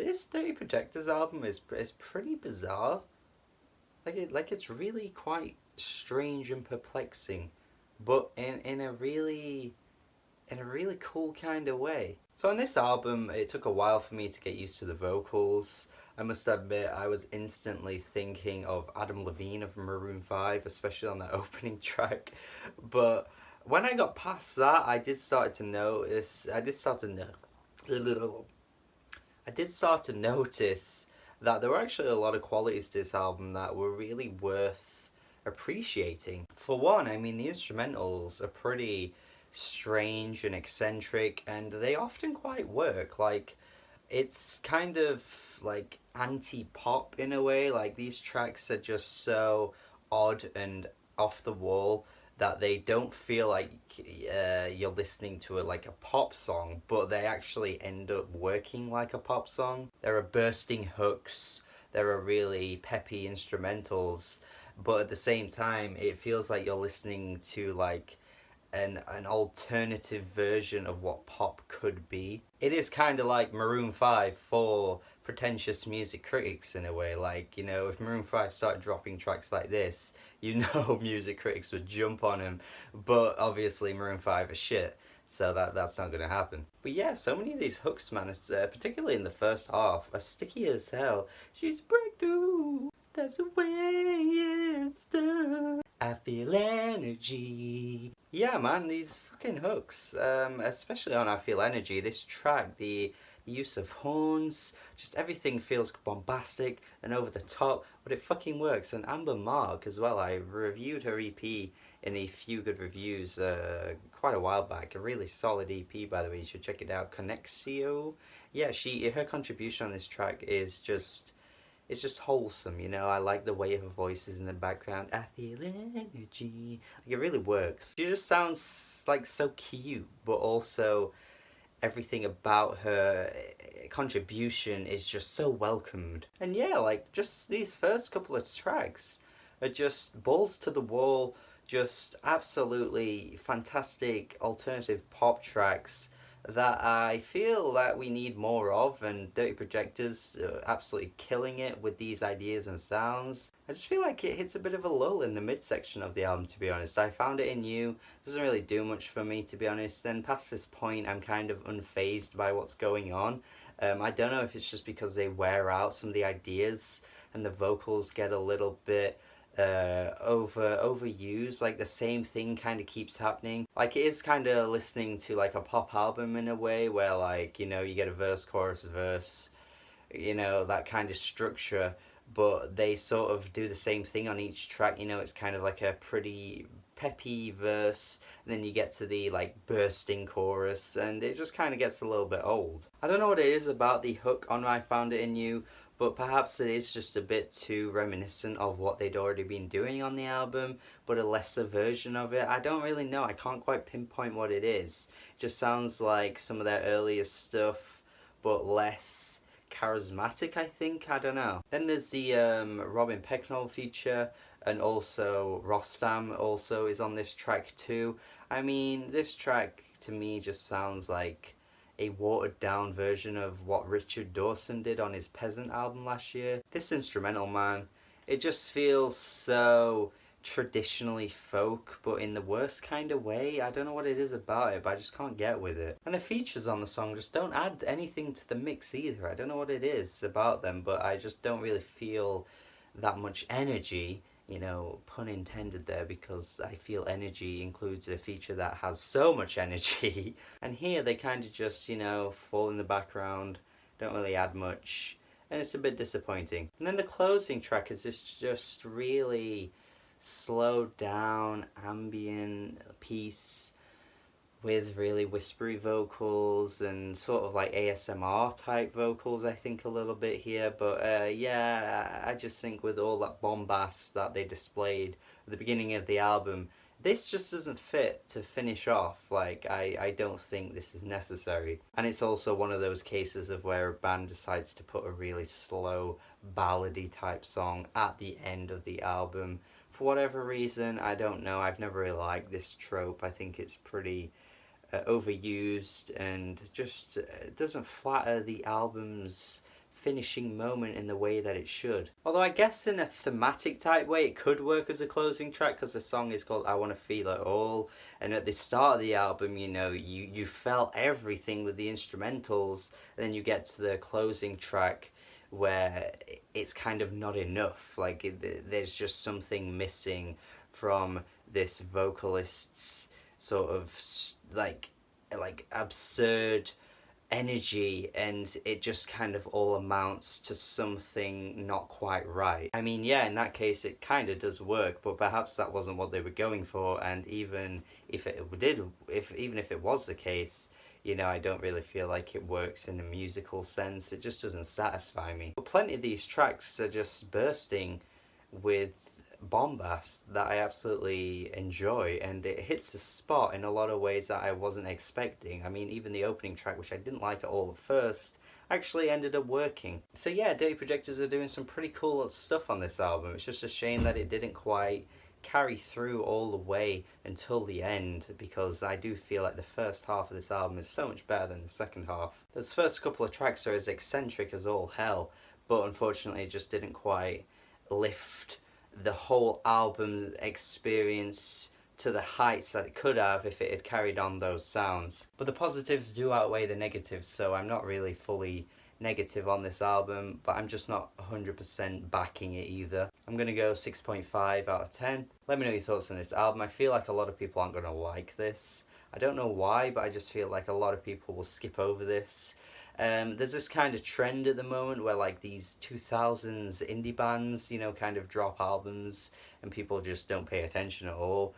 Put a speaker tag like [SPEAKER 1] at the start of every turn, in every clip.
[SPEAKER 1] this Dirty Projectors album is pretty bizarre. It's really quite strange and perplexing, but in a really cool kind of way. So on this album, it took a while for me to get used to the vocals. I must admit, I was instantly thinking of Adam Levine of Maroon 5, especially on the opening track. But when I got past that, I did start to notice that there were actually a lot of qualities to this album that were really worth appreciating. For one, I mean, the instrumentals are pretty strange and eccentric, and they often quite work. Like, it's kind of like anti-pop in a way. Like, these tracks are just so odd and off the wall that they don't feel like you're listening to like a pop song, but they actually end up working like a pop song. There are bursting hooks, there are really peppy instrumentals, but at the same time it feels like you're listening to like an alternative version of what pop could be. It is kind of like Maroon 5 for pretentious music critics in a way. Like, you know, if Maroon 5 started dropping tracks like this, you know music critics would jump on him. But obviously Maroon 5 is shit, so that's not going to happen. But yeah, so many of these hooks, man, particularly in the first half, are sticky as hell. She's breakthrough, that's the way it's done. I feel energy. Yeah, man, these fucking hooks, especially on I Feel Energy, this track, the use of horns, just everything feels bombastic and over the top, but it fucking works. And Amber Mark as well, I reviewed her EP in a few good reviews quite a while back. A really solid EP, by the way, you should check it out. Connexio. Yeah, her contribution on this track is just... it's just wholesome, you know. I like the way her voice is in the background. I feel energy. Like, it really works. She just sounds like so cute, but also everything about her contribution is just so welcomed. And yeah, like, just these first couple of tracks are just balls to the wall, just absolutely fantastic alternative pop tracks that I feel that we need more of, and Dirty Projectors absolutely killing it with these ideas and sounds. I just feel like it hits a bit of a lull in the midsection of the album, to be honest. I found it in You, doesn't really do much for me, to be honest, and past this point I'm kind of unfazed by what's going on. I don't know if it's just because they wear out some of the ideas and the vocals get a little bit overused, like the same thing kind of keeps happening. Like, it is kind of listening to like a pop album in a way, where like, you know, you get a verse, chorus, verse, you know, that kind of structure, but they sort of do the same thing on each track. You know, it's kind of like a pretty peppy verse, and then you get to the like bursting chorus, and it just kind of gets a little bit old. I don't know what it is about the hook on I Found It in You, but perhaps it is just a bit too reminiscent of what they'd already been doing on the album, but a lesser version of it. I don't really know, I can't quite pinpoint what it is. It just sounds like some of their earlier stuff, but less charismatic, I think. I don't know. Then there's the Robin Pecknold feature, and also Rostam also is on this track too. I mean, this track to me just sounds like a watered down version of what Richard Dawson did on his Peasant album last year. This instrumental, man, it just feels so traditionally folk, but in the worst kind of way. I don't know what it is about it, but I just can't get with it. And the features on the song just don't add anything to the mix either. I don't know what it is about them, but I just don't really feel that much energy. You know, pun intended there, because I Feel Energy includes a feature that has so much energy. And here they kind of just, you know, fall in the background, don't really add much, and it's a bit disappointing. And then the closing track is this just really slowed down ambient piece with really whispery vocals and sort of like ASMR type vocals, I think, a little bit here. But yeah, I just think with all that bombast that they displayed at the beginning of the album, this just doesn't fit to finish off. Like, I don't think this is necessary. And it's also one of those cases of where a band decides to put a really slow ballady type song at the end of the album. For whatever reason, I don't know. I've never really liked this trope. I think it's pretty overused and just doesn't flatter the album's finishing moment in the way that it should. Although I guess in a thematic type way it could work as a closing track, because the song is called I Wanna Feel It All, and at the start of the album, you know, you felt everything with the instrumentals, and then you get to the closing track where it's kind of not enough. Like there's just something missing from this vocalist's sort of like absurd energy, and it just kind of all amounts to something not quite right. I mean, yeah, in that case it kind of does work, but perhaps that wasn't what they were going for, and even if it did, even if it was the case, you know, I don't really feel like it works in a musical sense. It just doesn't satisfy me. But plenty of these tracks are just bursting with bombast that I absolutely enjoy, and it hits the spot in a lot of ways that I wasn't expecting. I mean, even the opening track, which I didn't like at all at first, actually ended up working. So yeah, Dirty Projectors are doing some pretty cool stuff on this album. It's just a shame that it didn't quite carry through all the way until the end, because I do feel like the first half of this album is so much better than the second half. Those first couple of tracks are as eccentric as all hell, but unfortunately it just didn't quite lift the whole album experience to the heights that it could have if it had carried on those sounds. But the positives do outweigh the negatives, so I'm not really fully negative on this album, but I'm just not 100% backing it either. I'm going to go 6.5 out of 10. Let me know your thoughts on this album. I feel like a lot of people aren't going to like this. I don't know why, but I just feel like a lot of people will skip over this. There's this kind of trend at the moment where like these 2000s indie bands, you know, kind of drop albums and people just don't pay attention at all,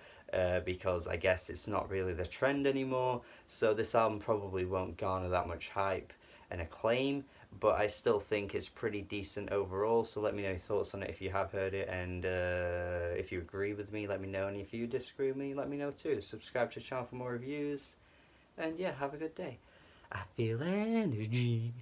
[SPEAKER 1] because I guess it's not really the trend anymore. So this album probably won't garner that much hype and acclaim, but I still think it's pretty decent overall. So let me know your thoughts on it if you have heard it, and if you agree with me, let me know, and if you disagree with me, let me know too. Subscribe to the channel for more reviews, and yeah, have a good day. I feel energy.